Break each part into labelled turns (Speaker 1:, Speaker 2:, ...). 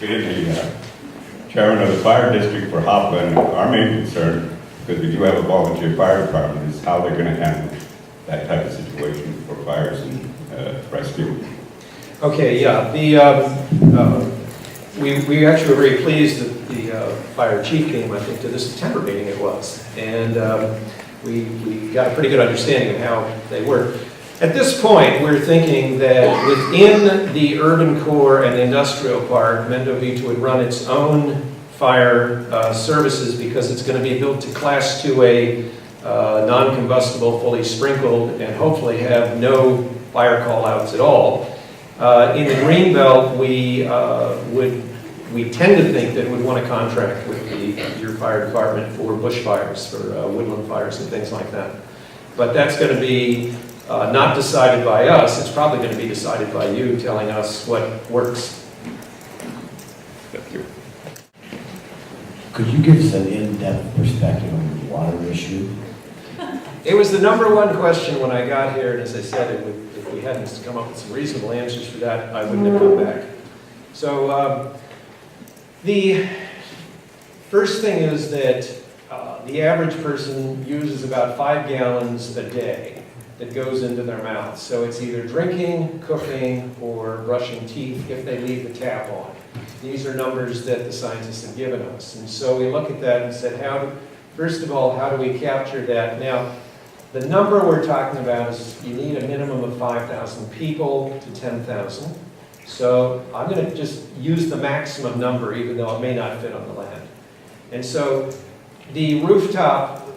Speaker 1: being the chairman of the fire district for Hopland, our main concern, because we do have a volunteer fire department, is how they're going to handle that type of situation for fires and rescue.
Speaker 2: Okay, yeah. We actually were very pleased that the fire chief came, I think, to the September meeting it was. And we got a pretty good understanding of how they work. At this point, we're thinking that within the urban core and the industrial park, MendoVito would run its own fire services because it's going to be built to Class 2A, non-combustible, fully sprinkled, and hopefully have no fire call-outs at all. In the Greenbelt, we tend to think that we'd want to contract with your fire department for bushfires, for woodland fires and things like that. But that's going to be not decided by us. It's probably going to be decided by you telling us what works.
Speaker 1: Thank you.
Speaker 3: Could you give us an in-depth perspective on the water issue?
Speaker 2: It was the #1 question when I got here, and as I said, if we hadn't come up with some reasonable answers for that, I wouldn't have come back. So the first thing is that the average person uses about 5 gallons a day that goes into their mouth. So it's either drinking, cooking, or brushing teeth if they leave the tap on. These are numbers that the scientists have given us. And so we look at that and said, first of all, how do we capture that? Now, the number we're talking about is you need a minimum of 5,000 people to 10,000. So I'm going to just use the maximum number, even though it may not fit on the land. And so the rooftop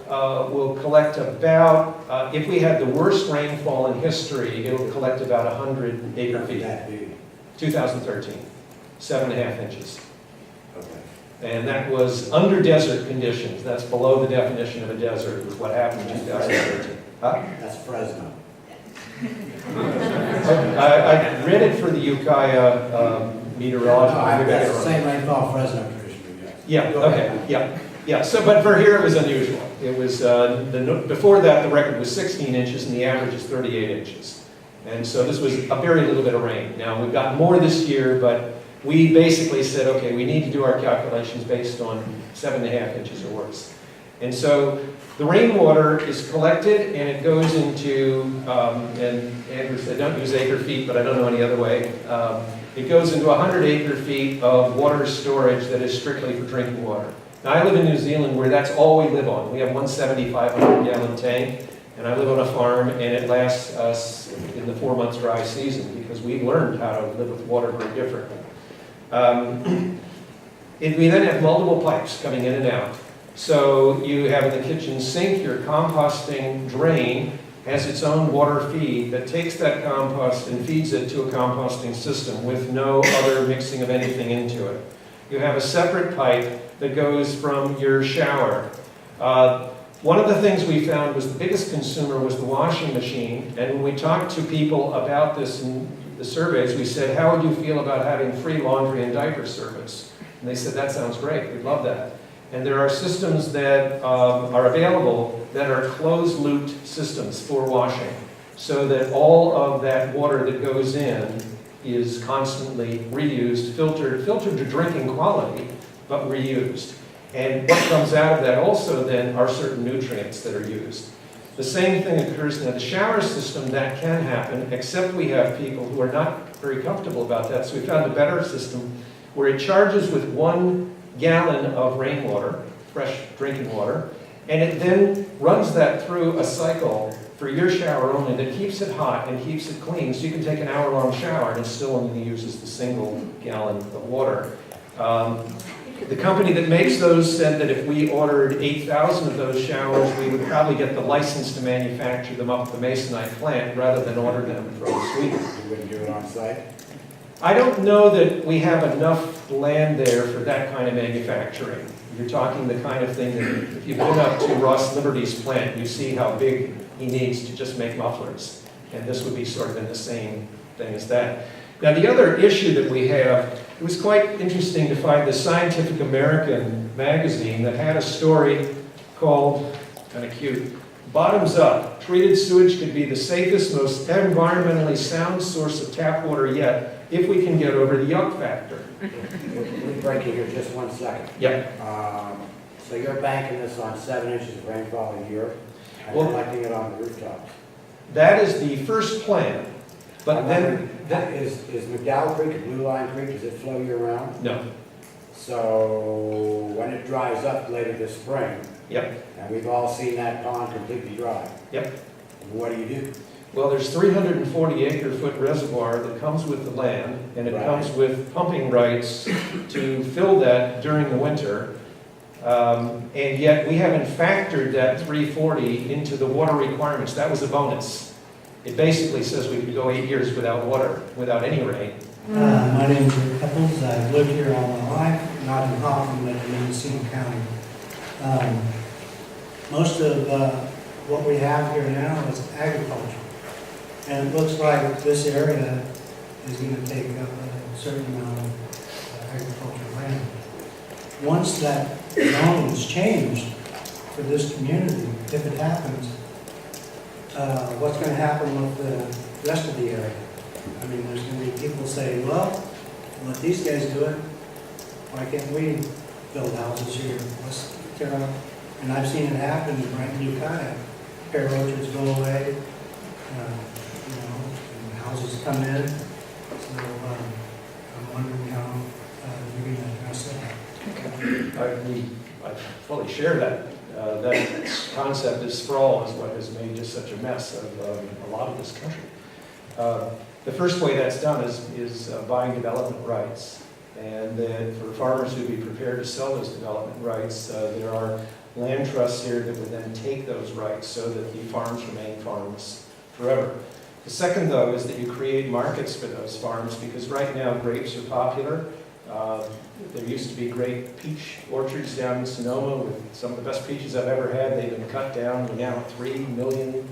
Speaker 2: will collect about, if we had the worst rainfall in history, it'll collect about 100 acre feet. 2013, 7.5 inches.
Speaker 3: Okay.
Speaker 2: And that was under desert conditions. That's below the definition of a desert, was what happened in 2013. Huh?
Speaker 3: That's Fresno.
Speaker 2: I read it for the Ukiah meteorology.
Speaker 3: That's the same rainfall Fresno traditionally gets.
Speaker 2: Yeah, okay, yeah. So, but for here it was unusual. It was, before that the record was 16 inches and the average is 38 inches. And so this was a very little bit of rain. Now we've got more this year, but we basically said, okay, we need to do our calculations based on 7.5 inches or worse. And so the rainwater is collected and it goes into, and Andrew said don't use acre feet, but I don't know any other way. It goes into 100 acre feet of water storage that is strictly for drinking water. Now I live in New Zealand where that's all we live on. We have one 7,500 gallon tank, and I live on a farm and it lasts us in the 4 months dry season because we learned how to live with water very differently. We then have multiple pipes coming in and out. So you have in the kitchen sink, your composting drain has its own water feed that takes that compost and feeds it to a composting system with no other mixing of anything into it. You have a separate pipe that goes from your shower. One of the things we found was the biggest consumer was the washing machine, and when we talked to people about this in the surveys, we said, how would you feel about having free laundry and diaper service? And they said, that sounds great, we'd love that. And there are systems that are available that are closed-loop systems for washing, so that all of that water that goes in is constantly reused, filtered to drinking quality, but reused. And what comes out of that also then are certain nutrients that are used. The same thing occurs in the shower system. That can happen, except we have people who are not very comfortable about that. So we found a better system where it charges with 1 gallon of rainwater, fresh drinking water, and it then runs that through a cycle for your shower only that keeps it hot and keeps it clean. So you can take an hour-long shower and it still only uses the single gallon of water. The company that makes those said that if we ordered 8,000 of those showers, we would probably get the license to manufacture them up at the Masonite plant rather than order them from Sweden.
Speaker 3: You wouldn't do it on site?
Speaker 2: I don't know that we have enough land there for that kind of manufacturing. You're talking the kind of thing that if you've been up to Ross Liberty's plant, you see how big he needs to just make mufflers. And this would be sort of in the same thing as that. Now the other issue that we have, it was quite interesting to find the Scientific American magazine that had a story called, kind of cute, Bottoms Up. Treated sewage could be the safest, most environmentally sound source of tap water yet, if we can get over the yuck factor.
Speaker 4: Let me break you here just 1 second.
Speaker 2: Yep.
Speaker 4: So you're banking this on 7 inches of rainfall a year and
Speaker 2: Well-
Speaker 4: collecting it on the rooftops?
Speaker 2: That is the first plan, but
Speaker 4: I'm
Speaker 2: then,
Speaker 4: wondering, is McDowell Creek and Blue Line Creek, does it flow year round?
Speaker 2: no,
Speaker 4: So when it dries up later this spring,
Speaker 2: yep,
Speaker 4: and we've all seen that pond completely dry,
Speaker 2: yep.
Speaker 4: what do you do?
Speaker 2: Well, there's 340 acre-foot reservoir that comes with the land, and it
Speaker 4: Right.
Speaker 2: comes with pumping rights to fill that during the winter. And yet, we haven't factored that 340 into the water requirements. That was a bonus. It basically says we could go 8 years without water, without any rain.
Speaker 5: My name is Rick Couples. I've lived here all my life, not in Hopland, but in Mendocino County. Most of what we have here now is agriculture. And it looks like this area is going to take up a certain amount of agricultural land. Once that zone is changed for this community, if it happens, what's going to happen with the rest of the area? I mean, there's going to be people saying, well, let these guys do it. Why can't we build houses here? Let's tear up. And I've seen it happen right in Ukiah. Pear orchards go away, you know, and houses come in. So I'm wondering how you're going to address that.
Speaker 2: I fully share that. That concept of sprawl is what has made just such a mess of a lot of this country. The first way that's done is buying development rights. And then for farmers who'd be prepared to sell those development rights, there are land trusts here that would then take those rights so that the farms remain farms forever. The second, though, is that you create markets for those farms, because right now grapes are popular. There used to be great peach orchards down in Sonoma with some of the best peaches I've ever had. They've been cut down. We're now at 3 million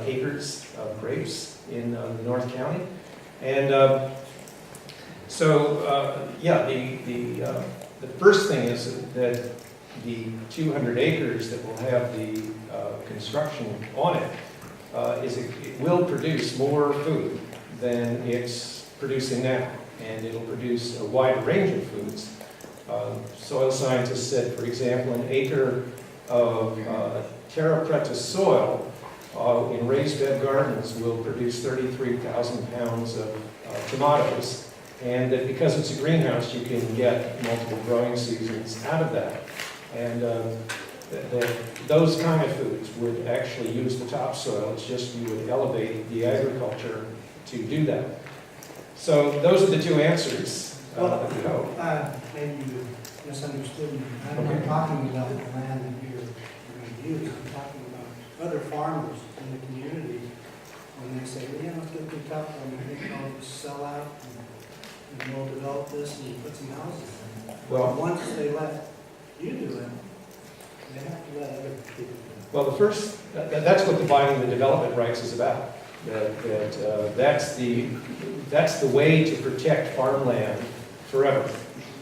Speaker 2: acres of grapes in North County. And yeah, the first thing is that the 200 acres that will have the construction on it, it will produce more food than it's producing now. And it'll produce a wide range of foods. Soil scientists said, for example, an acre of terra preta soil in raised bed gardens will produce 33,000 pounds of tomatoes, and that because it's a greenhouse, you can get multiple growing seasons out of that. And those kind of foods would actually use the topsoil. It's just you would elevate the agriculture to do that. So those are the two answers that we hope.
Speaker 5: Maybe you misunderstood me. I'm
Speaker 2: Okay.
Speaker 5: not talking about the land that you're going to use. I'm talking about other farmers in the community when they say, well, yeah, let's get the top, I think I'll just sell out and we'll develop this and put some houses in.
Speaker 2: Well,
Speaker 5: Once they let you do it, they have to let other people do it.
Speaker 2: well, the first, that's what the buying the development rights is about. That's the way to protect farmland forever,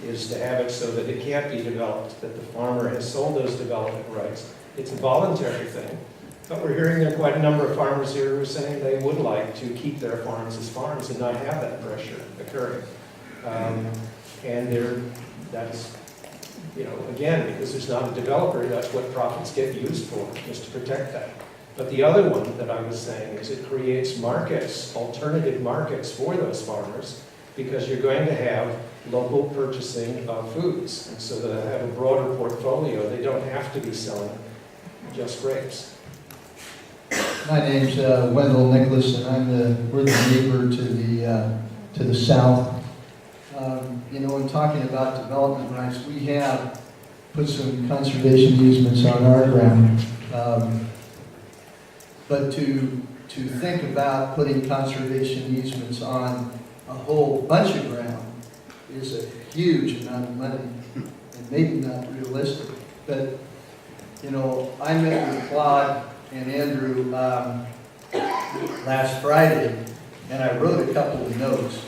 Speaker 2: is to have it so that it can't be developed, that the farmer has sold those development rights. It's a voluntary thing, but we're hearing there are quite a number of farmers here who are saying they would like to keep their farms as farms and not have that pressure occurring. And that's, you know, again, because there's not a developer, that's what profits get used for, is to protect that. But the other one that I was saying is it creates markets, alternative markets for those farmers, because you're going to have local purchasing of foods. And so that they have a broader portfolio, they don't have to be selling just grapes.
Speaker 6: My name's Wendell Nicholas, and we're the neighbor to the south. You know, in talking about development rights, we have put some conservation easements on our ground. But to think about putting conservation easements on a whole bunch of ground is a huge amount of money, and maybe not realistic. But, you know, I met with Claude and Andrew last Friday, and I wrote a couple of notes.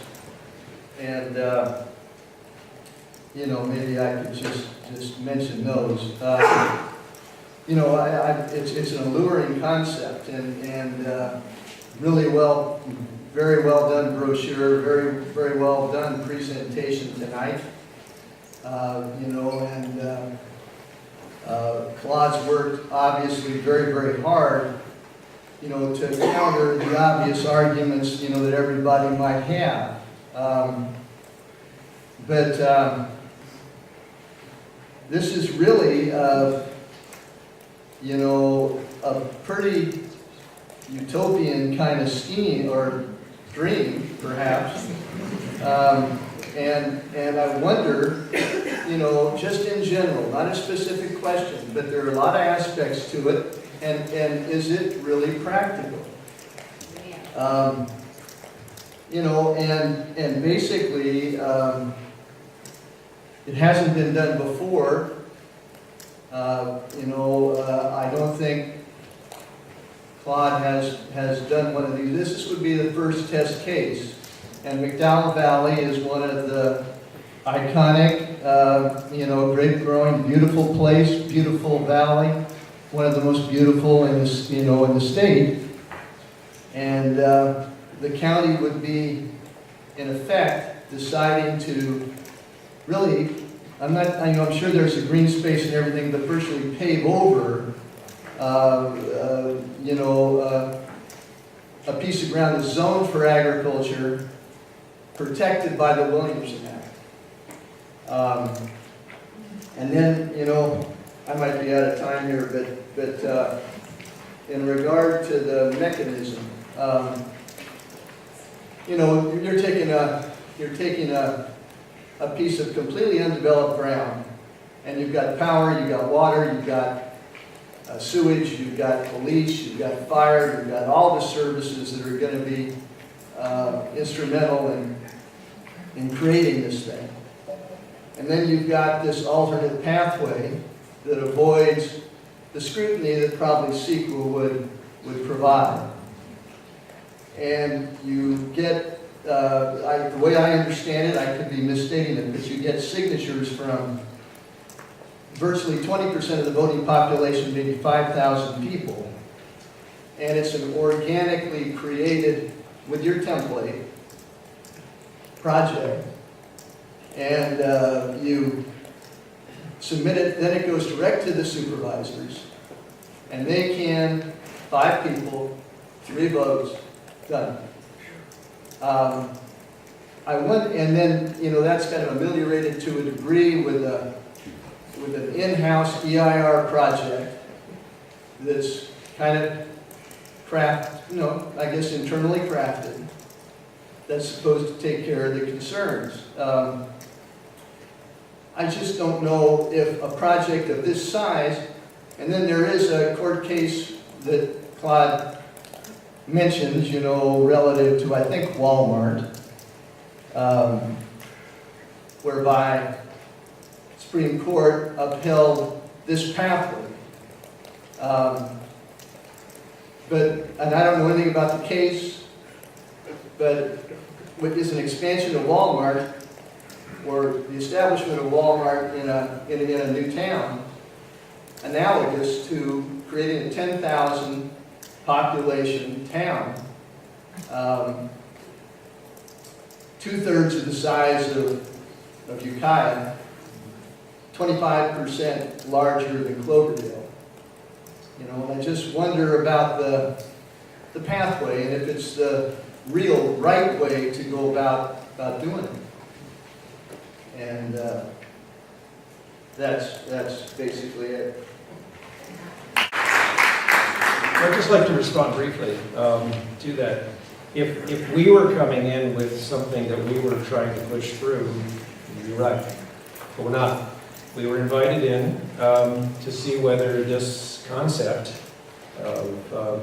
Speaker 6: And, you know, maybe I could just mention those. You know, it's an alluring concept and really well very well done brochure, very well done presentation tonight. You know, and Claude's worked obviously very hard, you know, to counter the obvious arguments, you know, that everybody might have. This is really, you know, a pretty utopian kind of scheme or dream, perhaps. And I wonder, you know, just in general, not a specific question, but there are a lot of aspects to it, and is it really practical? You know, and basically, it hasn't been done before. You know, I don't think Claude has done one of these. This would be the first test case. And McDowell Valley is one of the iconic, you know, grape-growing, beautiful place, beautiful valley, one of the most beautiful in this, you know, in the state. And the county would be, in effect, deciding to really, I'm sure there's a green space and everything, but virtually pave over, you know, a piece of ground that's zoned for agriculture, protected by the Williamson Act. And then, you know, I might be out of time here, but in regard to the mechanism, you know, you're taking a piece of completely undeveloped ground, and you've got power, you've got water, you've got sewage, you've got police, you've got fire, you've got all the services that are going to be instrumental in creating this thing. And then you've got this alternate pathway that avoids the scrutiny that probably CEQA would provide. And you get, the way I understand it, I could be misstating it, but you get signatures from virtually 20% of the voting population, maybe 5,000 people. And it's an organically created, with your template, project. And you submit it, then it goes direct to the supervisors. And they can, 5 people, 3 votes, done. And then, you know, that's kind of ameliorated to a degree with an in-house EIR project that's kind of I guess internally crafted, that's supposed to take care of the concerns. I just don't know if a project of this size, and then there is a court case that Claude mentions, you know, relative to, I think, Walmart, whereby Supreme Court upheld this pathway. And I don't know anything about the case, but what is an expansion of Walmart, or the establishment of Walmart in a new town, analogous to creating a 10,000 population town, 2/3 of the size of Ukiah, 25% larger than Cloverdale. You know, and I just wonder about the pathway, and if it's the real right way to go about doing it. And that's basically it.
Speaker 2: I'd just like to respond briefly to that. If we were coming in with something that we were trying to push through, you're right, but we're not. We were invited in to see whether this concept of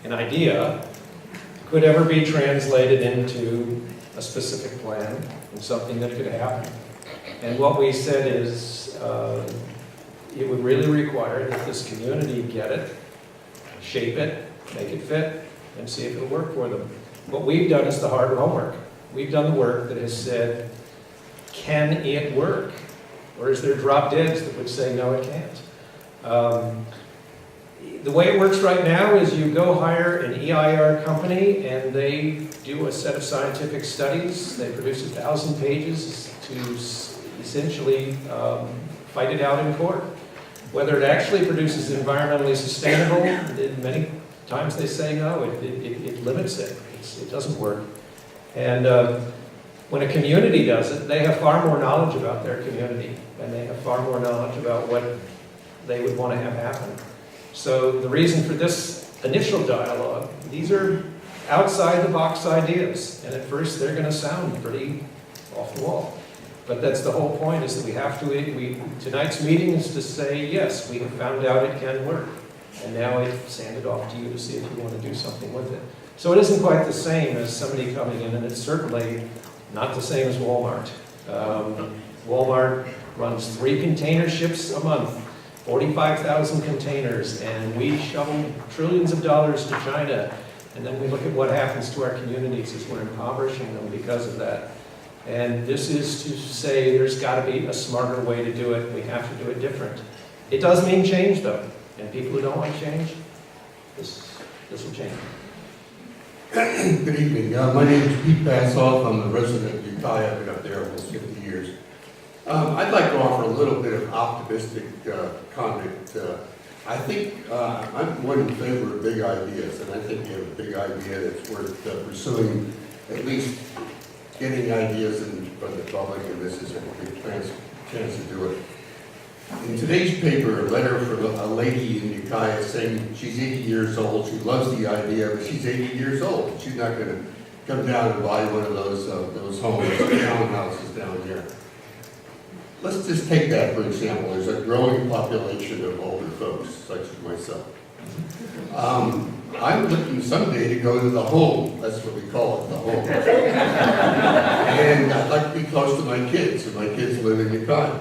Speaker 2: an idea could ever be translated into a specific plan and something that could happen. And what we said is it would really require that this community get it, shape it, make it fit, and see if it'll work for them. What we've done is the hard homework. We've done the work that has said, can it work? Or is there drop deads that would say, no, it can't? The way it works right now is you go hire an EIR company and they do a set of scientific studies. They produce 1,000 pages to essentially fight it out in court. Whether it actually produces environmentally sustainable, many times they say no, it limits it. It doesn't work. And when a community does it, they have far more knowledge about their community and they have far more knowledge about what they would want to have happen. So the reason for this initial dialogue, these are outside the box ideas. And at first they're going to sound pretty off the wall. But that's the whole point, is that we have to, tonight's meeting is to say, yes, we have found out it can work. And now I sand it off to you to see if you want to do something with it. So it isn't quite the same as somebody coming in, and it's certainly not the same as Walmart. Walmart runs 3 container ships a month, 45,000 containers, and we shovel trillions of dollars to China. And then we look at what happens to our communities as we're impoverishing them because of that. And this is to say there's got to be a smarter way to do it. We have to do it different. It does mean change, though. And people who don't like change, this will change.
Speaker 7: Good evening. My name is Pete Bassoff. I'm a resident of Ukiah. I've been up there almost 50 years. I'd like to offer a little bit of optimistic comment. I think I'm one in favor of big ideas, and I think you have a big idea that's worth pursuing, at least getting ideas in front of the public, and this is a big chance to do it. In today's paper, a letter from a lady in Ukiah saying she's 80 years old, she loves the idea, but she's 80 years old. She's not going to come down and buy one of those homes, townhouses down here. Let's just take that for example. There's a growing population of older folks, such as myself. I'm looking someday to go to the home, that's what we call it, the home. And I'd like to be close to my kids, and my kids live in Ukiah.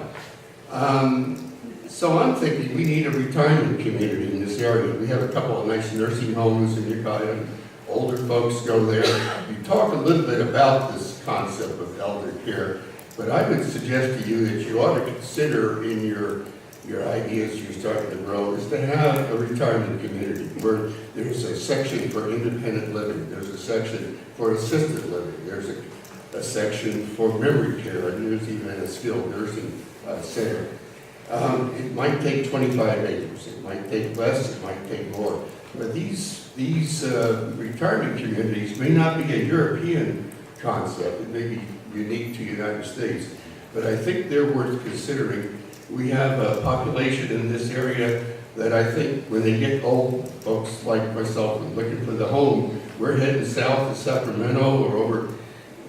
Speaker 7: So I'm thinking we need a retirement community in this area. We have a couple of nice nursing homes in Ukiah. Older folks go there. You talk a little bit about this concept of elder care, but I would suggest to you that you ought to consider in your ideas you're starting to grow is to have a retirement community where there's a section for independent living, there's a section for assisted living, there's a section for memory care, and there's even a skilled nursing center. It might take 25 acres, it might take less, it might take more. But these retirement communities may not be a European concept, it may be unique to the United States, but I think they're worth considering. We have a population in this area that I think when they get old, folks like myself looking for the home, we're heading south to Sacramento or over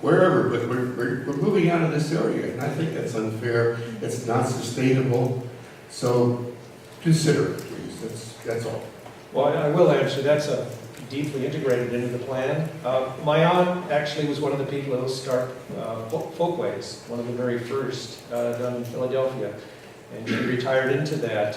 Speaker 7: wherever, but we're moving out of this area, and I think that's unfair. It's not sustainable. So consider it, please. That's all.
Speaker 2: Well, I will answer. That's deeply integrated into the plan. My aunt actually was one of the people who started Folkways, one of the very first done in Philadelphia. And she retired into that.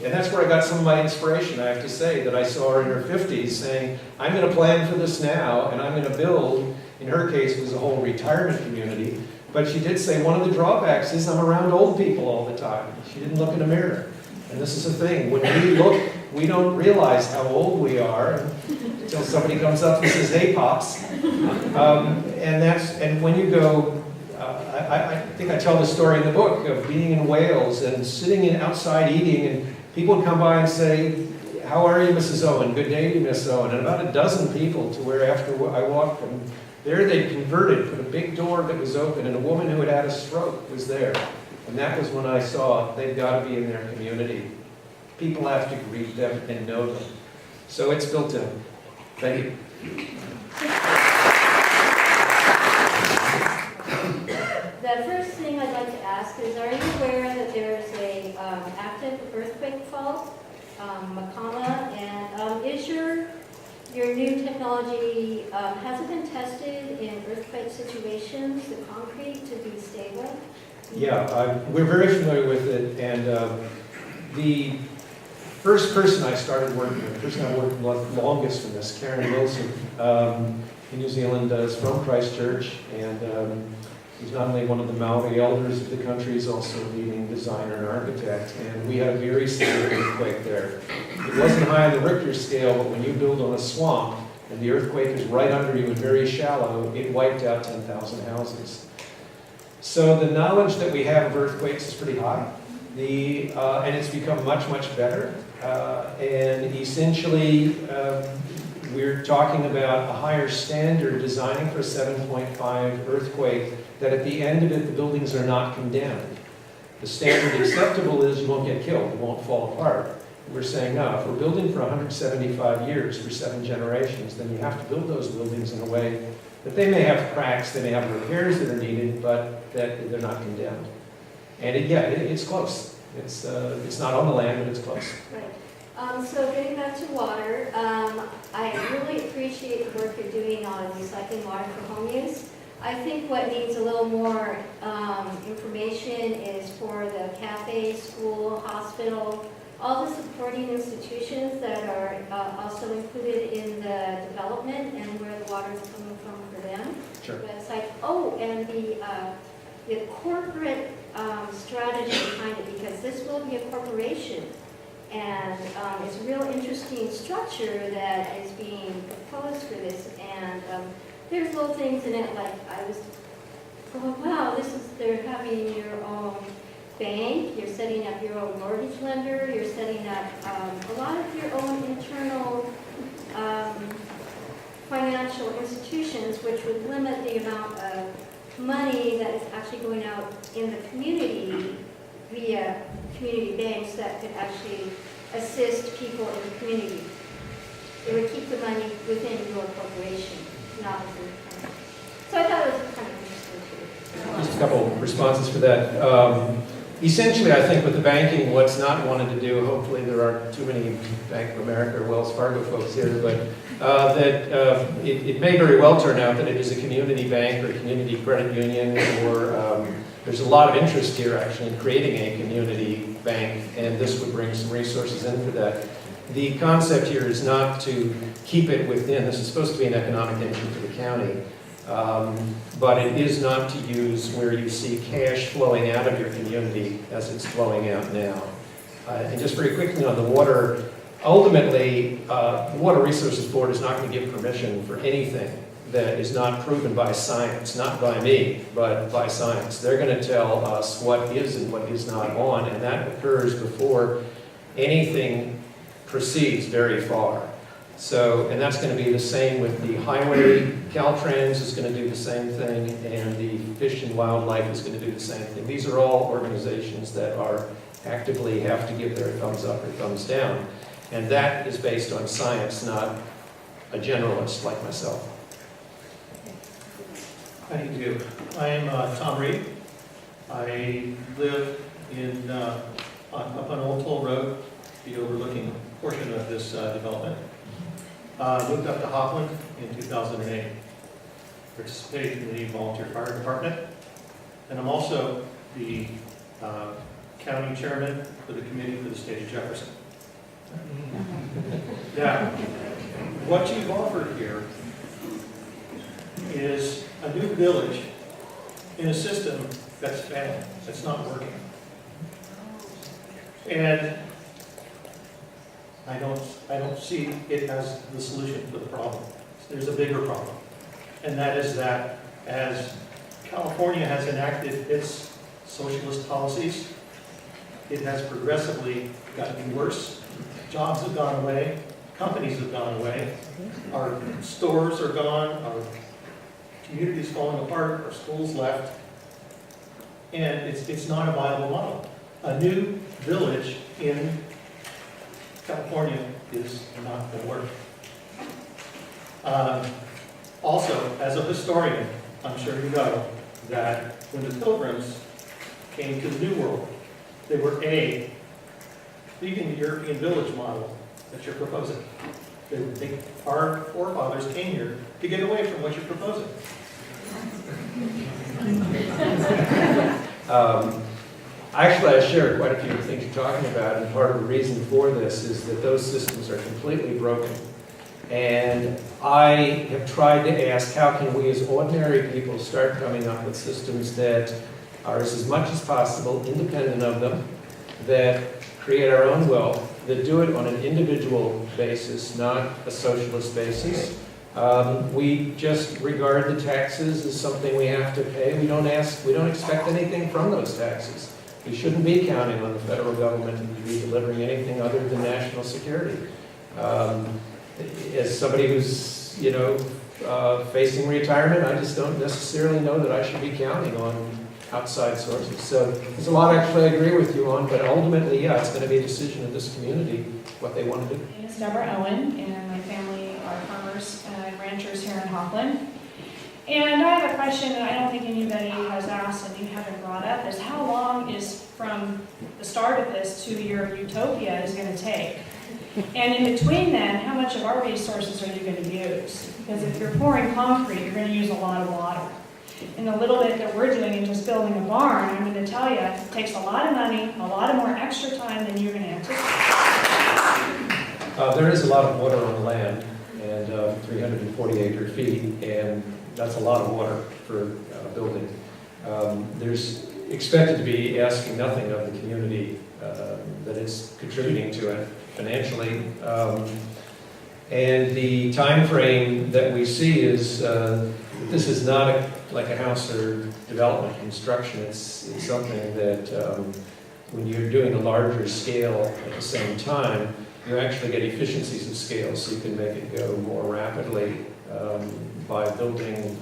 Speaker 2: And that's where I got some of my inspiration, I have to say, that I saw her in her 50s saying, I'm going to plan for this now, and I'm going to build. In her case, it was a whole retirement community. But she did say one of the drawbacks is I'm around old people all the time. She didn't look in a mirror. And this is the thing. When we look, we don't realize how old we are until somebody comes up and says, hey, Pops. And when you go, I think I tell the story in the book of being in Wales and sitting outside eating, and people would come by and say, how are you, Mrs. Owen? Good day to you, Miss Owen. And about a dozen people to where after I walked from there, they converted, put a big door that was open, and a woman who had had a stroke was there. And that was when I saw they've got to be in their community. People have to greet them and know them. So it's built in. Thank you.
Speaker 8: The first thing I'd like to ask is, are you aware that there's a active earthquake fault, Macama, and is your new technology, has it been tested in earthquake situations, the concrete, to be stable?
Speaker 2: Yeah, we're very familiar with it, and the first person I started working with, the person I worked with longest in this, Karen Wilson, in New Zealand, is from Christchurch, and He's not only one of the Maori elders of the country, he's also a leading designer and architect. And we had a very severe earthquake there. It wasn't high on the Richter scale, but when you build on a swamp and the earthquake is right under you and very shallow, it wiped out 10,000 houses. So the knowledge that we have of earthquakes is pretty high. And it's become much, much better. And essentially, we're talking about a higher standard designing for a 7.5 earthquake, that at the end of it, the buildings are not condemned. The standard acceptable is you won't get killed, it won't fall apart. We're saying, no, if we're building for 175 years, for 7 generations, then you have to build those buildings in a way that they may have cracks, they may have repairs that are needed, but that they're not condemned. And it's close. It's not on the land, but it's close.
Speaker 8: Right. So getting back to water, I really appreciate the work you're doing on recycling water for home use. I think what needs a little more information is for the cafe, school, hospital, all the supporting institutions that are also included in the development and where the water is coming from for them.
Speaker 2: Sure.
Speaker 8: Website. Oh, and the corporate strategy behind it, because this will be a corporation. And it's a real interesting structure that is being proposed for this. And there's little things in it, like I was going, wow, they're having your own bank, you're setting up your own mortgage lender, you're setting up a lot of your own internal financial institutions, which would limit the amount of money that is actually going out in the community via community banks that could actually assist people in the community. It would keep the money within your corporation, not within the company. So I thought it was kind of interesting too.
Speaker 2: Just a couple of responses for that. Essentially, I think with the banking, what's not wanted to do, hopefully there aren't too many Bank of America or Wells Fargo folks here, but it may very well turn out that it is a community bank or a community credit union, or there's a lot of interest here actually in creating a community bank, and this would bring some resources in for that. The concept here is not to keep it within, this is supposed to be an economic engine for the county, but it is not to use where you see cash flowing out of your community as it's flowing out now. And just very quickly on the water, ultimately, the Water Resources Board is not going to give permission for anything that is not proven by science, not by me, but by science. They're going to tell us what is and what is not on, and that occurs before anything proceeds very far. So, and that's going to be the same with the highway. Caltrans is going to do the same thing, and the Fish and Wildlife is going to do the same thing. These are all organizations that are actively have to give their thumbs up or thumbs down. And that is based on science, not a generalist like myself.
Speaker 9: How do you do? I'm Tom Reed. I live in up on Old Toll Road, the overlooking portion of this development. Moved up to Hopland in 2008. Participated in the volunteer fire department, and I'm also the county chairman for the committee for the state of Jefferson. Now, what you've offered here is a new village in a system that's failing, that's not working. And I don't see it as the solution to the problem. There's a bigger problem. And that is that as California has enacted its socialist policies, it has progressively gotten worse. Jobs have gone away, companies have gone away, our stores are gone, our community's falling apart, our schools left, and it's not a viable model. A new village in California is not going to work. Also, as a historian, I'm sure you know that when the Pilgrims came to the New World, they were leaving the European village model that you're proposing. Our forefathers came here to get away from what you're proposing.
Speaker 2: Actually, I share quite a few of the things you're talking about, and part of the reason for this is that those systems are completely broken. And I have tried to ask, how can we as ordinary people start coming up with systems that are as much as possible independent of them, that create our own wealth, that do it on an individual basis, not a socialist basis. We just regard the taxes as something we have to pay. We don't expect anything from those taxes. We shouldn't be counting on the federal government to be delivering anything other than national security. As somebody who's, facing retirement, I just don't necessarily know that I should be counting on outside sources. So there's a lot actually I agree with you on, but ultimately, yeah, it's going to be a decision of this community what they want to do.
Speaker 10: My name is Deborah Owen, and my family are farmers and ranchers here in Hopland. And I have a question that I don't think anybody has asked and you haven't brought up, is how long is from the start of this to your utopia is going to take? And in between then, how much of our resources are you going to use? Because if you're pouring concrete, you're going to use a lot of water. And the little bit that we're doing in just building a barn, I'm going to tell you, it takes a lot of money, a lot of more extra time than you're going to anticipate.
Speaker 2: There is a lot of water on the land, and 340 acre feet, and that's a lot of water for building. There's expected to be asking nothing of the community that is contributing to it financially. And the time frame that we see is, this is not like a house or development construction. It's something that when you're doing a larger scale at the same time, you actually get efficiencies of scale, so you can make it go more rapidly by building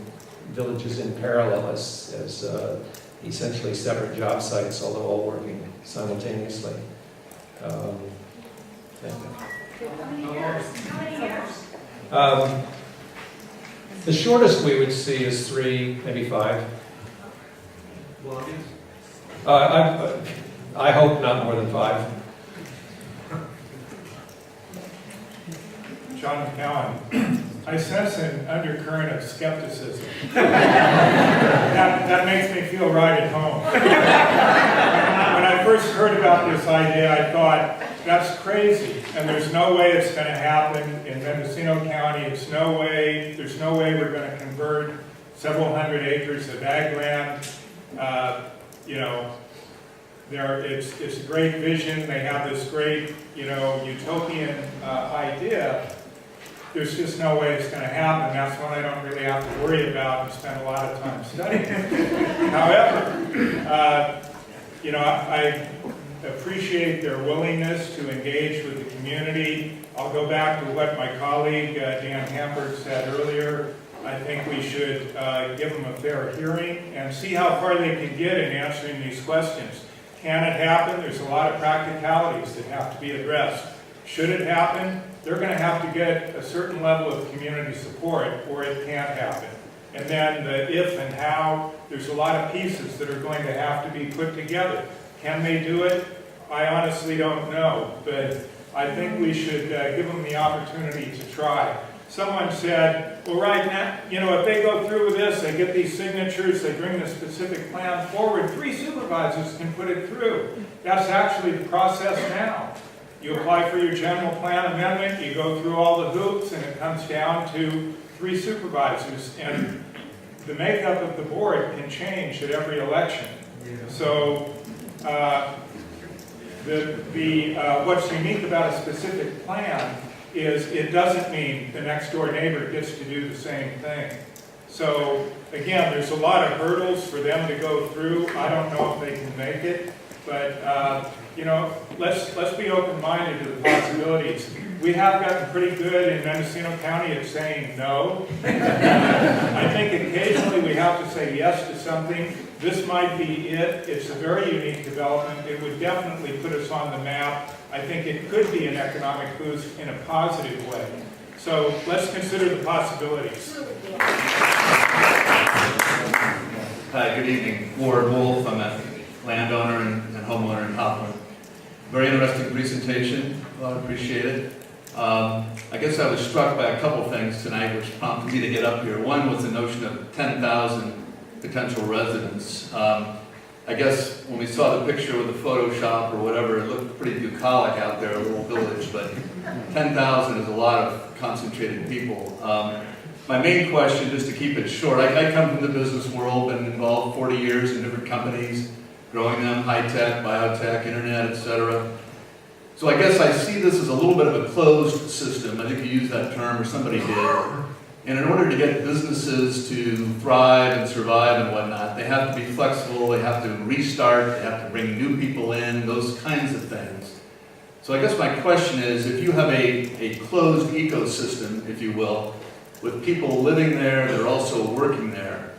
Speaker 2: villages in parallel as essentially separate job sites, although all working simultaneously. Thank you.
Speaker 10: How many years?
Speaker 2: The shortest we would see is 3, maybe 5. I hope not more than 5.
Speaker 11: John McCowan, I sense an undercurrent of skepticism. that makes me feel right at home. When I first heard about this idea, I thought, that's crazy, and there's no way it's going to happen in Mendocino County. There's no way we're going to convert several hundred acres of ag land. It's a great vision. They have this great, utopian idea. There's just no way it's going to happen. That's one I don't really have to worry about and spend a lot of time studying. However, I appreciate their willingness to engage with the community. I'll go back to what my colleague Dan Hamburg said earlier. I think we should give them a fair hearing and see how far they can get in answering these questions. Can it happen? There's a lot of practicalities that have to be addressed. Should it happen? They're going to have to get a certain level of community support or it can't happen. And then the if and how, there's a lot of pieces that are going to have to be put together. Can they do it? I honestly don't know, but I think we should give them the opportunity to try. Someone said, well, right now, if they go through with this, they get these signatures, they bring the specific plan forward, 3 supervisors can put it through. That's actually the process now. You apply for your general plan amendment, you go through all the hoops, and it comes down to 3 supervisors. And the makeup of the board can change at every election. So what's unique about a specific plan is it doesn't mean the next door neighbor gets to do the same thing. So again, there's a lot of hurdles for them to go through. I don't know if they can make it, but let's be open-minded to the possibilities. We have gotten pretty good in Mendocino County at saying no. I think occasionally we have to say yes to something. This might be it. It's a very unique development. It would definitely put us on the map. I think it could be an economic boost in a positive way. So let's consider the possibilities.
Speaker 12: Hi, good evening. Ward Wolf. I'm a landowner and homeowner in Hopland. Very interesting presentation. A lot appreciated. I guess I was struck by a couple things tonight which prompted me to get up here. One was the notion of 10,000 potential residents. I guess when we saw the picture with the Photoshop or whatever, it looked pretty bucolic out there, a little village, but 10,000 is a lot of concentrated people. My main question, just to keep it short, I come from the business world, been involved 40 years in different companies, growing them, high-tech, biotech, internet, etc. So I guess I see this as a little bit of a closed system. I think you used that term, or somebody did. And in order to get businesses to thrive and survive and whatnot, they have to be flexible, they have to restart, they have to bring new people in, those kinds of things. So I guess my question is, if you have a closed ecosystem, if you will, with people living there, they're also working there,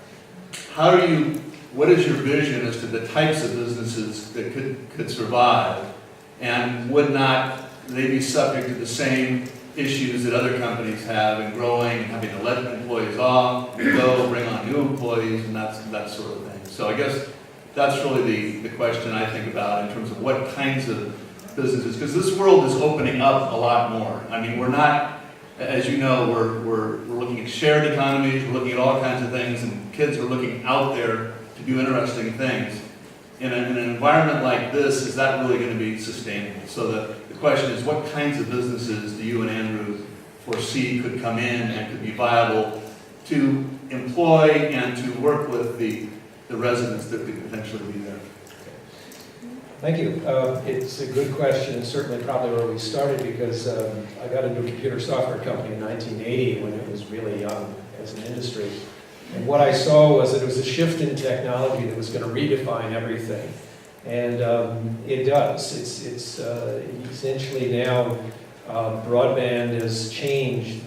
Speaker 12: what is your vision as to the types of businesses that could survive? And would not they be subject to the same issues that other companies have in growing and having to let employees off, go, bring on new employees, and that sort of thing. So I guess that's really the question I think about in terms of what kinds of businesses, because this world is opening up a lot more. I mean, we're not, as you know, we're looking at shared economies, we're looking at all kinds of things, and kids are looking out there to do interesting things. In an environment like this, is that really going to be sustainable? So the question is, what kinds of businesses do you and Andrew foresee could come in and could be viable to employ and to work with the residents that could potentially be there?
Speaker 2: Thank you. It's a good question, and certainly probably where we started, because I got into a computer software company in 1980 when it was really young as an industry. And what I saw was that it was a shift in technology that was going to redefine everything. And it does. It's essentially now broadband has changed.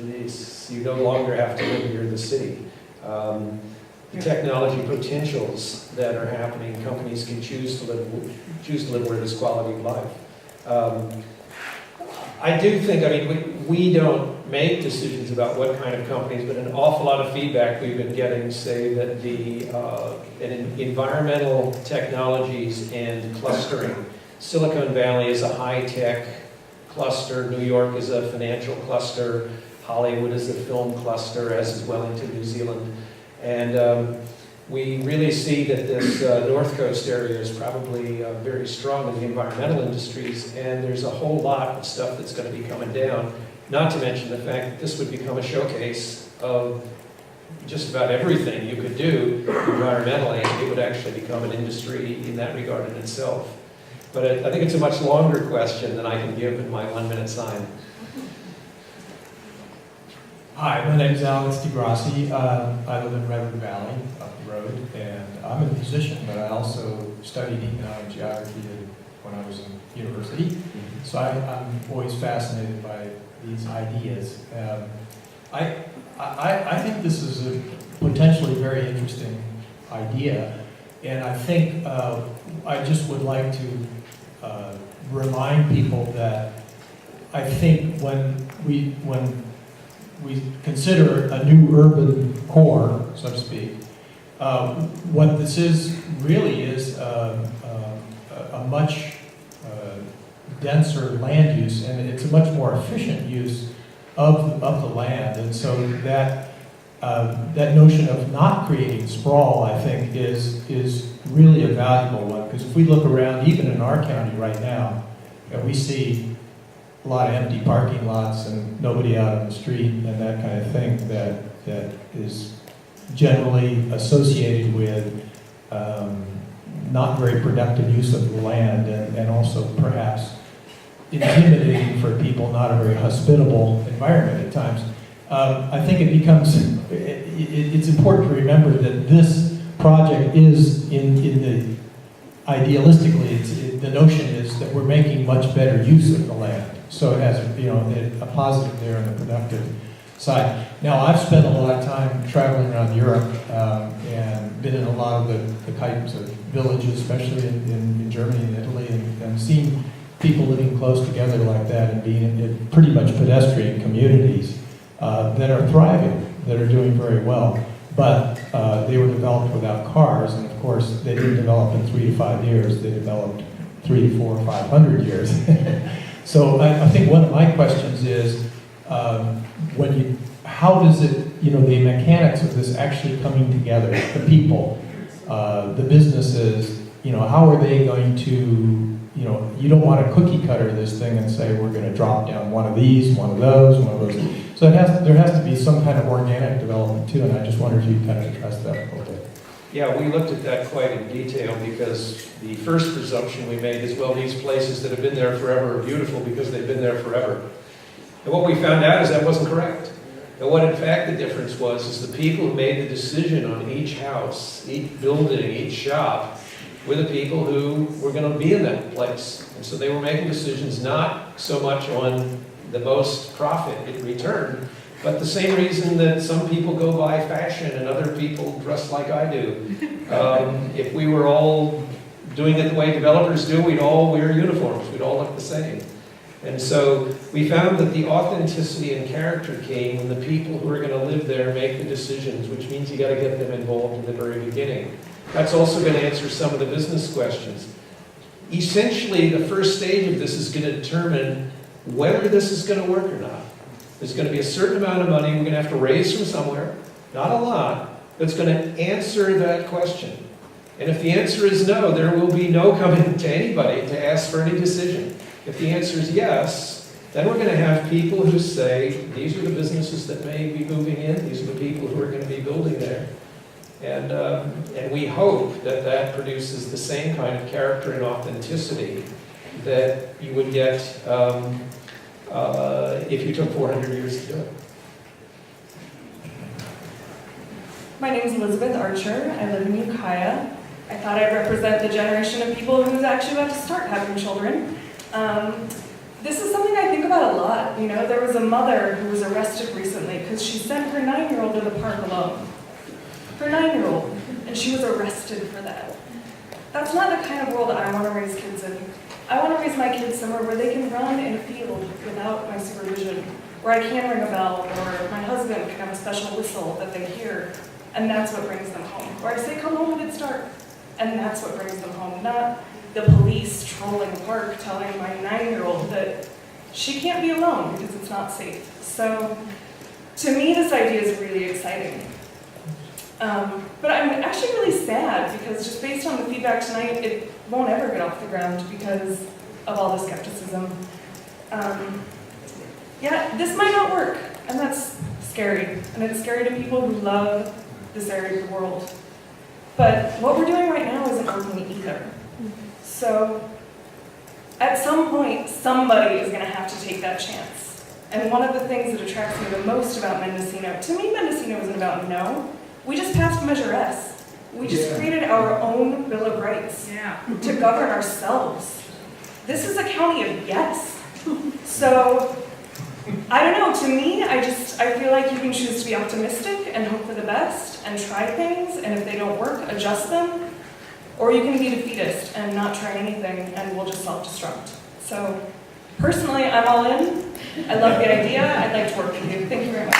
Speaker 2: You no longer have to live near the city. The technology potentials that are happening, companies can choose to live where there's quality of life. I do think, I mean, we don't make decisions about what kind of companies, but an awful lot of feedback we've been getting say that environmental technologies and clustering. Silicon Valley is a high-tech cluster, New York is a financial cluster, Hollywood is a film cluster, as is Wellington, New Zealand. And we really see that this North Coast area is probably very strong in the environmental industries, and there's a whole lot of stuff that's going to be coming down, not to mention the fact that this would become a showcase of just about everything you could do environmentally. It would actually become an industry in that regard in itself. But I think it's a much longer question than I can give in my 1-minute sign.
Speaker 13: Hi, my name is Alex DeGrassi. I live in Redwood Valley, up the road, and I'm a musician, but I also studied economic geography when I was in university. So I'm always fascinated by these ideas. I think this is a potentially very interesting idea, and I think I just would like to remind people that I think when we consider a new urban core, so to speak, what this is really is a much denser land use, and it's a much more efficient use of the land. And so that notion of not creating sprawl, I think, is really a valuable one. Because if we look around, even in our county right now, we see a lot of empty parking lots and nobody out on the street and that kind of thing that is generally associated with not very productive use of the land, and also perhaps intimidating for people, not a very hospitable environment at times. I think it becomes, it's important to remember that this project is idealistically, the notion is that we're making much better use of the land. So it has, a positive there on the productive side. Now, I've spent a lot of time traveling around Europe and been in a lot of the kinds of villages, especially in Germany and Italy, and seen people living close together like that and being in pretty much pedestrian communities that are thriving, that are doing very well. But they were developed without cars, and of course, they didn't develop in 3 to 5 years. They developed 3 to 4 or 500 years. So I think one of my questions is, how does it, the mechanics of this actually coming together, the people, the businesses, how are they going to, you don't want to cookie cutter this thing and say, we're going to drop down one of these, one of those, one of those. So there has to be some kind of organic development too, and I just wondered if you kind of addressed that a little bit.
Speaker 2: Yeah, we looked at that quite in detail because the first presumption we made is, well, these places that have been there forever are beautiful because they've been there forever. And what we found out is that wasn't correct. And what in fact the difference was is the people who made the decision on each house, each building, each shop, were the people who were going to be in that place. And so they were making decisions not so much on the most profit in return, but the same reason that some people go buy fashion and other people dress like I do. If we were all doing it the way developers do, we'd all wear uniforms, we'd all look the same. And so we found that the authenticity and character came when the people who are going to live there make the decisions, which means you got to get them involved in the very beginning. That's also going to answer some of the business questions. Essentially, the first stage of this is going to determine whether this is going to work or not. There's going to be a certain amount of money we're going to have to raise from somewhere, not a lot, that's going to answer that question. And if the answer is no, there will be no coming to anybody to ask for any decision. If the answer is yes, then we're going to have people who say, these are the businesses that may be moving in, these are the people who are going to be building there. And we hope that that produces the same kind of character and authenticity that you would get if you took 400 years to do it.
Speaker 14: My name is Elizabeth Archer. I live in Ukiah. I thought I'd represent the generation of people who's actually about to start having children. This is something I think about a lot. There was a mother who was arrested recently because she sent her 9-year-old to the park alone. Her 9-year-old, and she was arrested for that. That's not the kind of world I want to raise kids in. I want to raise my kids somewhere where they can run in a field without my supervision, where I can ring a bell, or my husband can have a special whistle that they hear, and that's what brings them home. Or I say, come home and it's dark, and that's what brings them home, not the police trolling work telling my 9-year-old that she can't be alone because it's not safe. So, to me, this idea is really exciting. But I'm actually really sad because just based on the feedback tonight, it won't ever get off the ground because of all the skepticism. Yeah, this might not work, and that's scary. And it's scary to people who love this area of the world. But what we're doing right now isn't working either. So at some point, somebody is going to have to take that chance. And one of the things that attracts me the most about Mendocino, to me, Mendocino isn't about no. We just passed Measure S. We just created our own Bill of Rights to govern ourselves. This is a county of yes. So, I don't know, to me, I feel like you can choose to be optimistic and hope for the best and try things, and if they don't work, adjust them. Or you can be defeatist and not try anything and we'll just self-destruct. So, personally, I'm all in. I love the idea. I'd like to work with you. Thank you very much.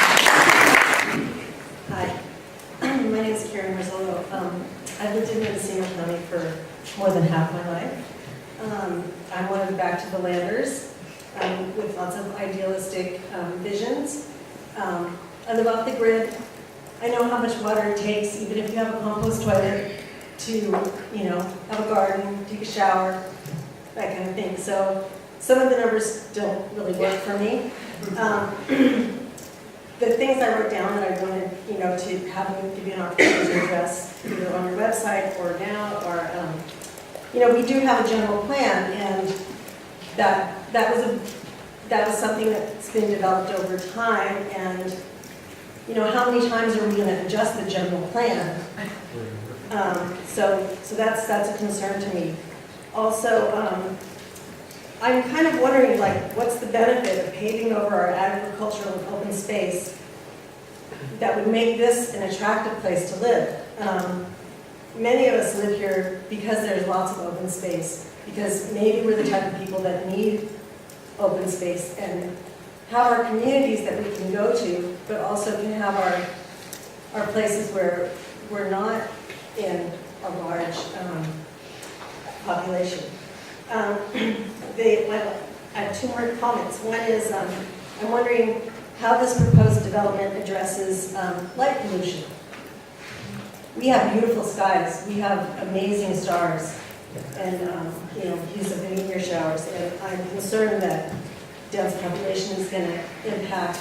Speaker 15: Hi. My name is Karen Marzolo. I've lived in Mendocino County for more than half my life. I'm one of the back to the landers with lots of idealistic visions. I live off the grid. I know how much water it takes, even if you have a compost toilet, to have a garden, take a shower, that kind of thing. So some of the numbers don't really work for me. The things I wrote down that I wanted, to have you give you an opportunity to address either on your website or now, or we do have a general plan, and that was something that's been developed over time, and how many times are we going to adjust the general plan? So that's a concern to me. Also, I'm kind of wondering, what's the benefit of paving over our agricultural and open space that would make this an attractive place to live? Many of us live here because there's lots of open space, because maybe we're the type of people that need open space and have our communities that we can go to, but also can have our places where we're not in a large population. I have two more comments. One is I'm wondering how this proposed development addresses light pollution. We have beautiful skies. We have amazing stars. And, use of the meteor showers. And I'm concerned that dense population is going to impact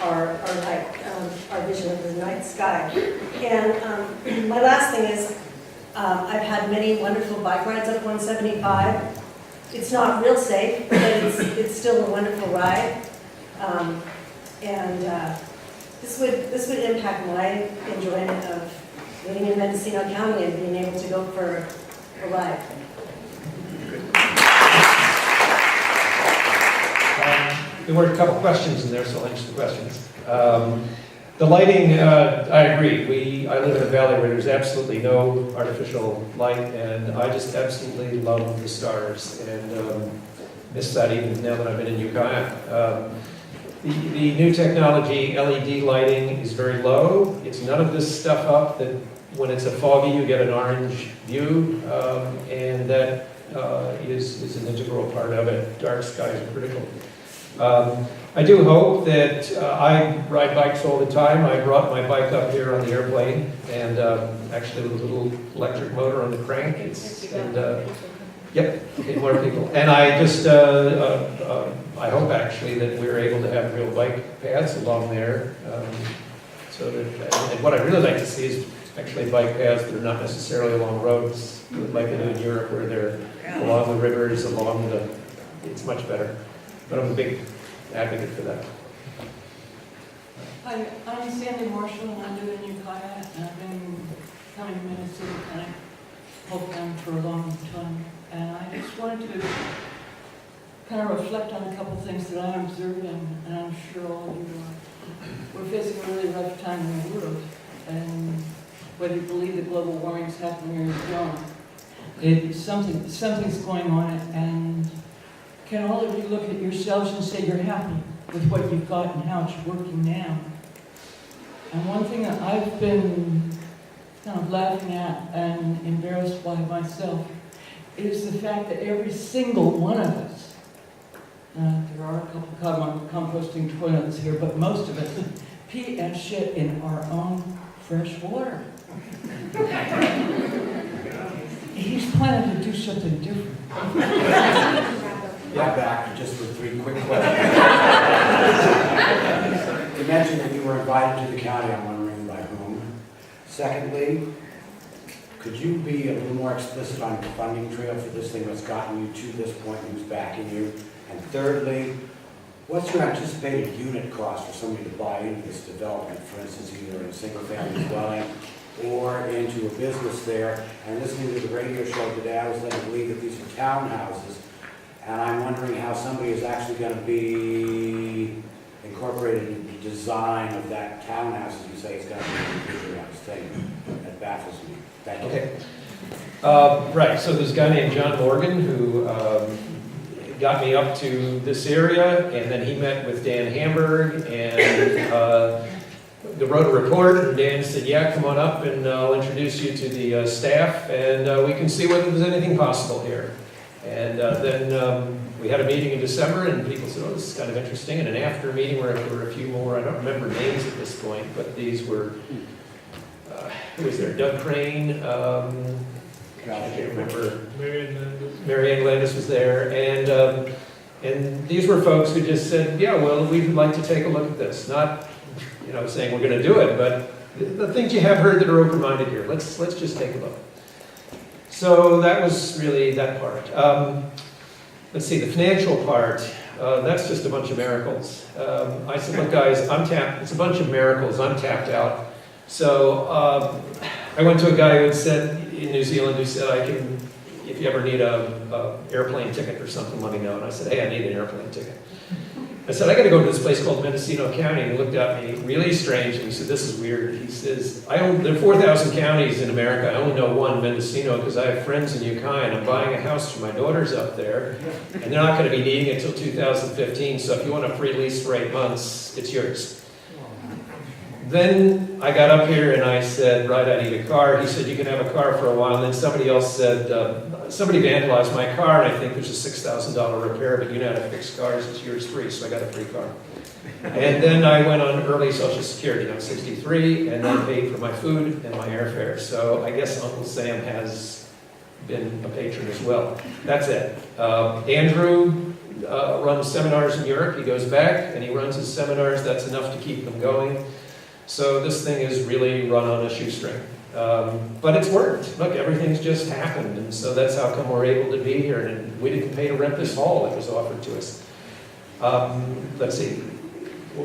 Speaker 15: our night, our vision of the night sky. And my last thing is, I've had many wonderful bike rides up 175. It's not real safe, but it's still a wonderful ride. This would impact my enjoyment of living in Mendocino County and being able to go for a ride.
Speaker 2: There were a couple questions in there, so I'll answer the questions. The lighting, I agree. I live in a valley where there's absolutely no artificial light, and I just absolutely love the stars, and miss that even now that I've been in Ukiah. The new technology, LED lighting, is very low. It's none of this stuff up that when it's a foggy, you get an orange view, and that is an integral part of it. Dark skies are critical. I do hope that I ride bikes all the time. I brought my bike up here on the airplane, and actually with a little electric motor on the crank. Yep, more people. And I just, I hope actually that we're able to have real bike paths along there. So that, and what I really like to see is actually bike paths that are not necessarily along roads, like they do in Europe, where they're along the rivers, it's much better. But I'm a big advocate for that.
Speaker 16: Hi, I'm Sandy Marshall, and I live in Ukiah, and I've been coming to Minnesota and Hopland for a long time. And I just wanted to kind of reflect on a couple things that I'm observing, and I'm sure all of you are. We're facing a really rough time in the world, and whether you believe that global warming is happening or you don't, something's going on, and can all of you look at yourselves and say you're happy with what you've got and how it's working now? And one thing that I've been kind of laughing at and embarrassed by myself is the fact that every single one of us, there are a couple of composting toilets here, but most of us pee and shit in our own fresh water. He's planning to do something different.
Speaker 4: Yeah, back just with 3 quick questions. You mentioned that you were invited to the county. I'm wondering by whom. Secondly, could you be a little more explicit on the funding trail for this thing that's gotten you to this point and who's backing you? And thirdly, what's your anticipated unit cost for somebody to buy into this development, for instance, either in a single-family dwelling or into a business there? And listening to the radio show today, I was led to believe that these are townhouses. And I'm wondering how somebody is actually going to be incorporated in the design of that townhouse, as you say, it's got to be a computer on this thing. That baffles me. Thank you.
Speaker 2: Okay. Right, so there's a guy named John Morgan who got me up to this area, and then he met with Dan Hamburg, and wrote a report, and Dan said, yeah, come on up, and I'll introduce you to the staff, and we can see whether there's anything possible here. And then we had a meeting in December, and people said, oh, this is kind of interesting. And an after meeting where there were a few more, I don't remember names at this point, but these were, who was there? Doug Crane, I can't remember. Marianne Landis was there. And these were folks who just said, yeah, well, we'd like to take a look at this. Not, saying we're going to do it, but the things you have heard that are open-minded here, let's just take a look. So that was really that part. Let's see, the financial part, that's just a bunch of miracles. I said, look guys, it's a bunch of miracles, I'm tapped out. So I went to a guy who had said, in New Zealand, who said, if you ever need a airplane ticket or something, let me know. And I said, hey, I need an airplane ticket. I said, I got to go to this place called Mendocino County. And he looked at me really strange, and he said, this is weird. He says, there are 4,000 counties in America. I only know one, Mendocino, because I have friends in Ukiah, and I'm buying a house for my daughters up there, and they're not going to be needing it until 2015, so if you want a free lease for 8 months, it's yours. Then I got up here and I said, right, I need a car. He said, you can have a car for a while. And then somebody else said, somebody vandalized my car, and I think there's a $6,000 repair, but you know how to fix cars, it's yours free, so I got a free car. And then I went on early Social Security. I'm 63, and then paid for my food and my airfare. So I guess Uncle Sam has been a patron as well. That's it. Andrew runs seminars in Europe. He goes back and he runs his seminars. That's enough to keep them going. So this thing is really run on a shoestring. But it's worked. Look, everything's just happened. And so that's how come we're able to be here. And we didn't pay to rent this hall that was offered to us. Let's see.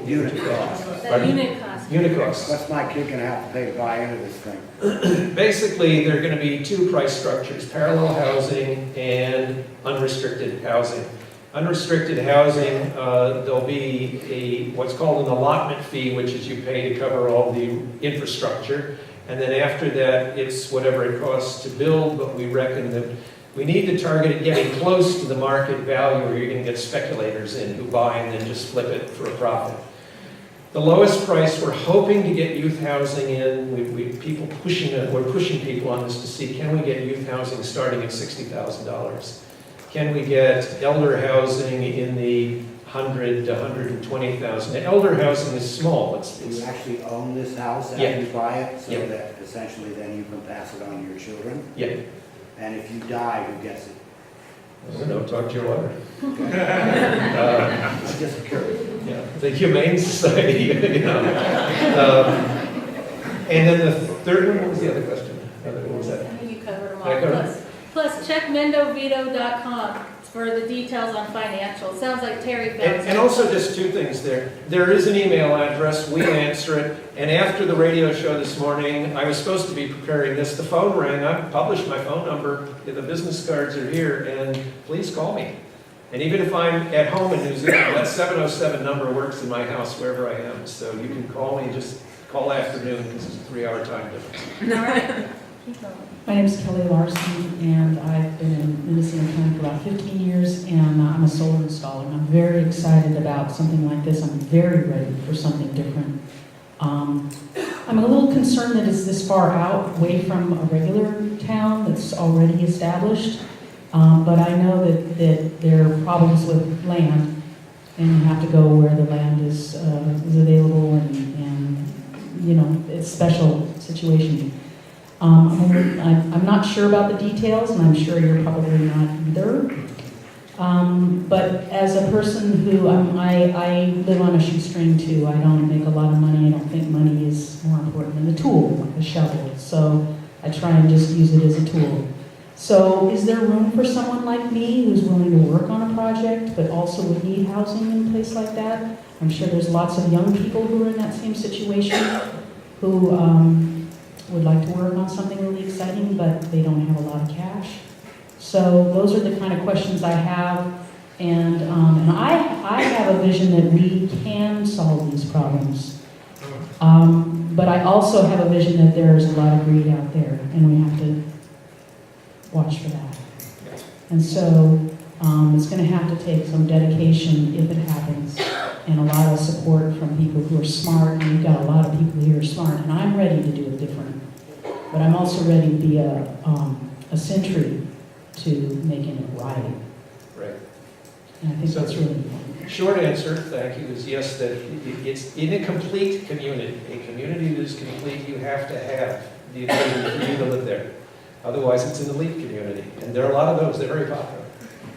Speaker 4: Unit cost.
Speaker 8: The unit cost.
Speaker 2: Unit costs.
Speaker 4: What's my kid gonna have to pay to buy into this thing?
Speaker 2: Basically, there are going to be two price structures, parallel housing and unrestricted housing. Unrestricted housing, there'll be what's called an allotment fee, which is you pay to cover all the infrastructure. And then after that, it's whatever it costs to build, but we reckon that we need to target it getting close to the market value, or you're going to get speculators in who buy and then just flip it for a profit. The lowest price, we're hoping to get youth housing in. We're pushing people on this to see, can we get youth housing starting at $60,000? Can we get elder housing in the 100 to 120,000? Elder housing is small.
Speaker 4: Do you actually own this house after you buy it, so that essentially then you can pass it on to your children?
Speaker 2: Yeah.
Speaker 4: And if you die, who gets it?
Speaker 2: I don't know, talk to your lawyer.
Speaker 4: I'm just curious.
Speaker 2: Yeah, the Humane Society, you know. And then the third one, what was the other question? What was that?
Speaker 8: I think you covered them
Speaker 2: Did I cover
Speaker 8: all. Plus check MendoVito.com for the details on financials. Sounds like Terry found
Speaker 2: And also just two things there. There is an email address, we answer it, and after the radio show this morning, I was supposed to be preparing this, the phone rang, I published my phone number, the business cards are here, and please call me. And even if I'm at home in New Zealand, that 707 number works in my house wherever I am, so you can call me, just call afternoon, because it's a 3-hour time difference.
Speaker 8: All right.
Speaker 17: My name is Kelly Larson, and I've been in Mendocino County for about 15 years, and I'm a solar installer. And I'm very excited about something like this. I'm very ready for something different. I'm a little concerned that it's this far out, away from a regular town that's already established. But I know that there are problems with land, and you have to go where the land is available, and you know, it's a special situation. I'm not sure about the details, and I'm sure you're probably not either. But as a person who, I live on a shoestring too. I don't make a lot of money. I don't think money is more important than the tool, like a shovel. So I try and just use it as a tool. So is there room for someone like me who's willing to work on a project, but also would need housing in a place like that? I'm sure there's lots of young people who are in that same situation who would like to work on something really exciting, but they don't have a lot of cash. So those are the kind of questions I have, and I have a vision that we can solve these problems. But I also have a vision that there's a lot of greed out there, and we have to watch for that. And so it's going to have to take some dedication if it happens, and a lot of support from people who are smart, and we've got a lot of people here who are smart, and I'm ready to do it different. But I'm also ready to be a sentry to making it right.
Speaker 2: Right.
Speaker 17: And I think that's really important.
Speaker 2: Short answer, thank you, is yes, that it's in a complete community. A community that is complete, you have to have the ability for you to live there. Otherwise, it's an elite community. And there are a lot of those, they're very popular.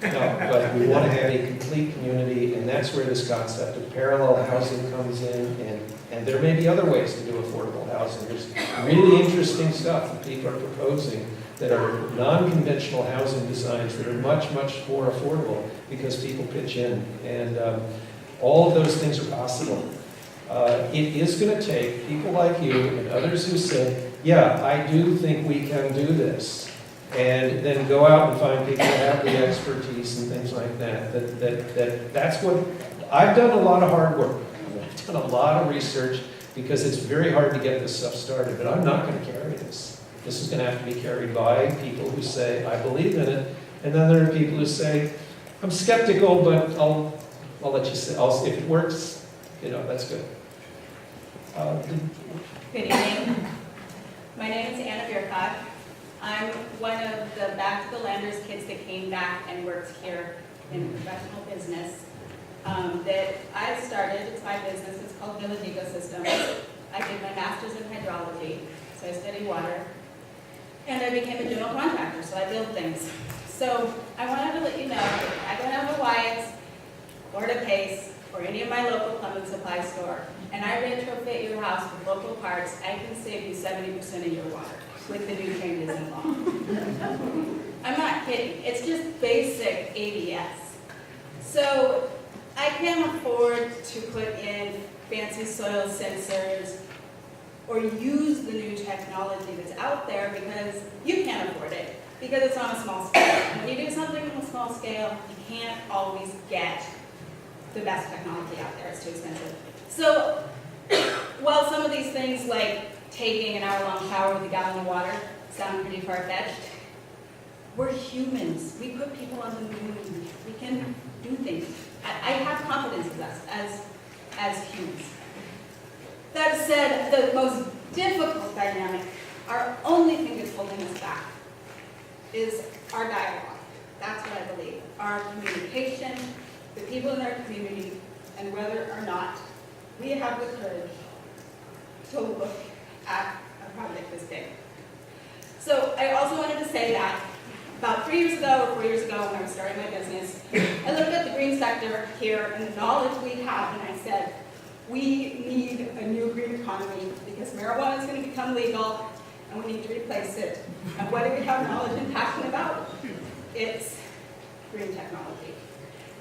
Speaker 2: No, but we want to have a complete community, and that's where this concept of parallel housing comes in, and there may be other ways to do affordable housing. There's really interesting stuff that people are proposing that are non-conventional housing designs that are much, much more affordable because people pitch in, and all of those things are possible. It is going to take people like you and others who say, yeah, I do think we can do this. And then go out and find people who have the expertise and things like that. That's what, I've done a lot of hard work. I've done a lot of research because it's very hard to get this stuff started, but I'm not going to carry this. This is going to have to be carried by people who say, I believe in it. And then there are people who say, I'm skeptical, but I'll let you say, if it works, you know, that's good.
Speaker 18: Good evening. My name is Anna Bierkot. I'm one of the Back to the Landers kids that came back and works here in professional business. That I started, it's my business, it's called Village Ecosystems. I did my master's in hydrology, so I study water. And I became a general contractor, so I build things. So I wanted to let you know that I don't have a Wyatt's, Florida Pace, or any of my local plumbing supply store, and I retrofit your house with local parts, I can save you 70% of your water with the new changes in law. I'm not kidding. It's just basic ABS. So I can't afford to put in fancy soil sensors or use the new technology that's out there because you can't afford it, because it's on a small scale. When you do something on a small scale, you can't always get the best technology out there. It's too expensive. So while some of these things like taking an hour-long shower with a gallon of water sound pretty far-fetched, we're humans. We put people on the moon. We can do things. I have confidence in us as humans. That said, the most difficult dynamic, our only thing that's holding us back, is our dialogue. That's what I believe. Our communication, the people in our community, and whether or not we have the courage to look at a project this big. So I also wanted to say that about 3 years ago or 4 years ago when I was starting my business, I looked at the green sector here and the knowledge we have, and I said, we need a new green economy because marijuana is going to become legal and we need to replace it. And what do we have knowledge and passion about? It's green technology.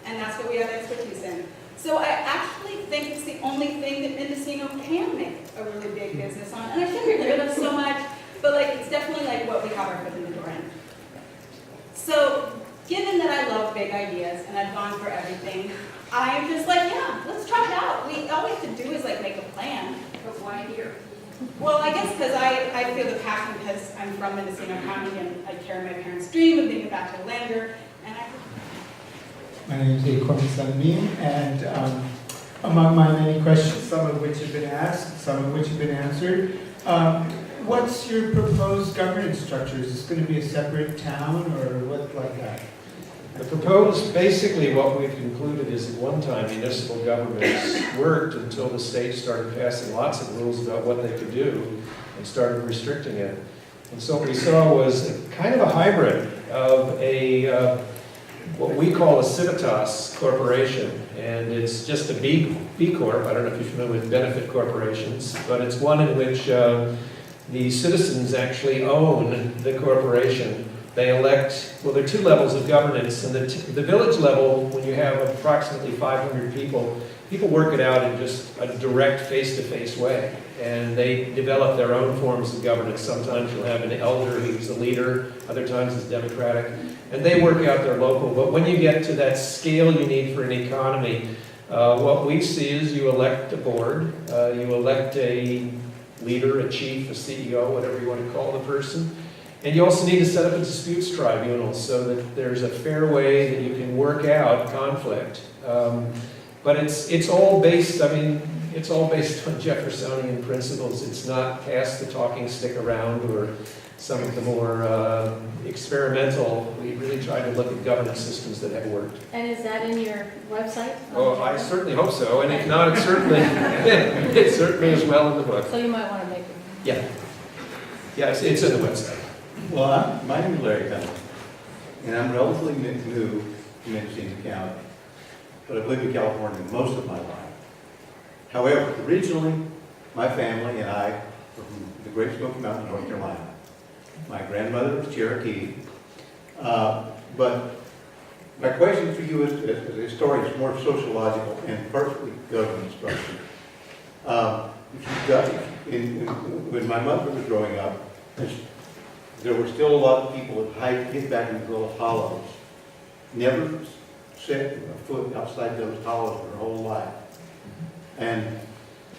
Speaker 18: And that's what we have expertise in. So I actually think it's the only thing that Mendocino can make a really big business on. And I shouldn't get rid of so much, but like it's definitely like what we have our foot in the door in. So given that I love big ideas and I've gone for everything, I'm just like, yeah, let's try it out. All we have to do is like make a plan. But why here? Well, I guess because I feel the passion because I'm from Mendocino County and I carry my parents' dream of being a bachelor lander. And
Speaker 19: My name is Acorn Sunbeam, and among my many questions, some of which have been asked, some of which have been answered, what's your proposed governance structure? Is this going to be a separate town or what like that?
Speaker 2: The proposed, basically what we've concluded is at one time municipal governments worked until the state started passing lots of rules about what they could do and started restricting it. And so what we saw was kind of a hybrid of a what we call a civitas corporation, and it's just a B Corp. I don't know if you're familiar with benefit corporations, but it's one in which the citizens actually own the corporation. They elect, well, there are two levels of governance. And the village level, when you have approximately 500 people, people work it out in just a direct face-to-face way. And they develop their own forms of governance. Sometimes you'll have an elder who's the leader, other times it's democratic. And they work out their local. But when you get to that scale you need for an economy, what we see is you elect a board, you elect a leader, a chief, a CEO, whatever you want to call the person. And you also need to set up a disputes tribunal so that there's a fair way that you can work out conflict. But it's all based, I mean, it's all based on Jeffersonian principles. It's not pass the talking stick around or some of the more experimental. We really tried to look at governance systems that have worked.
Speaker 8: And is that in your website?
Speaker 2: Oh, I certainly hope so. And if not, it certainly, it certainly is well in the book.
Speaker 8: So you might want to make it.
Speaker 2: Yeah. Yeah, it's in the website.
Speaker 20: Well, my name is Larry Cummings, and I'm relatively new to Mendocino County, but I've lived in California most of my life. However, originally, my family and I were from the Great Smoky Mountains, North Carolina. My grandmother was Cherokee, but my question for you as a historian is more sociological and partially government structure. When my mother was growing up, there were still a lot of people that hid back in the little hollows, never set a foot outside those hollows their whole life. And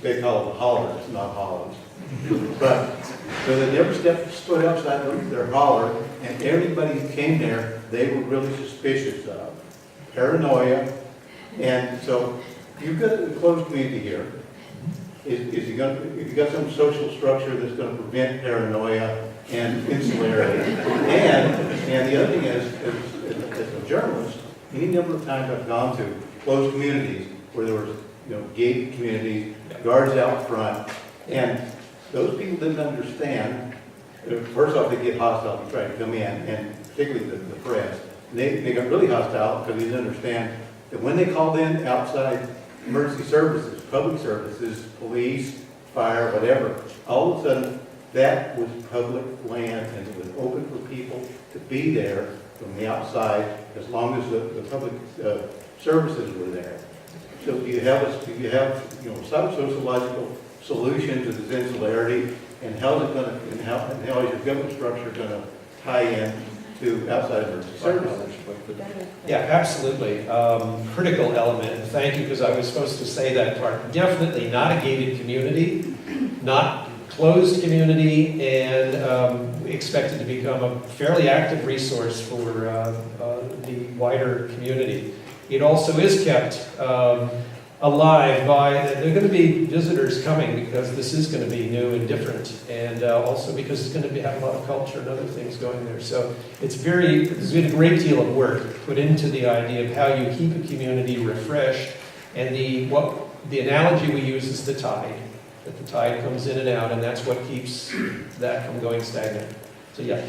Speaker 20: they call them hollers, not hollows. But so they never stepped foot outside their holler, and everybody who came there, they were really suspicious of. Paranoia. And so you've got a closed community here. Is you got some social structure that's going to prevent paranoia and insularity. And the other thing is, as a journalist, any number of times I've gone to closed communities where there was, gated communities, guards out front, and those people didn't understand First off, they get hostile to try to come in, and particularly the press. And they got really hostile because they didn't understand that when they called in outside emergency services, public services, police, fire, whatever, all of a sudden, that was public land and it was open for people to be there from the outside as long as the public services were there. So do you have some sociological solution to this insularity, and how is it going to, and how is your government structure going to tie in to outside emergency services?
Speaker 2: Yeah, absolutely. Critical element, and thank you, because I was supposed to say that part. Definitely not a gated community, not closed community, and expected to become a fairly active resource for the wider community. It also is kept alive by, there are going to be visitors coming because this is going to be new and different, and also because it's going to have a lot of culture and other things going there. So there's been a great deal of work put into the idea of how you keep a community refreshed, and the analogy we use is the tide, that the tide comes in and out, and that's what keeps that from going stagnant. So yeah,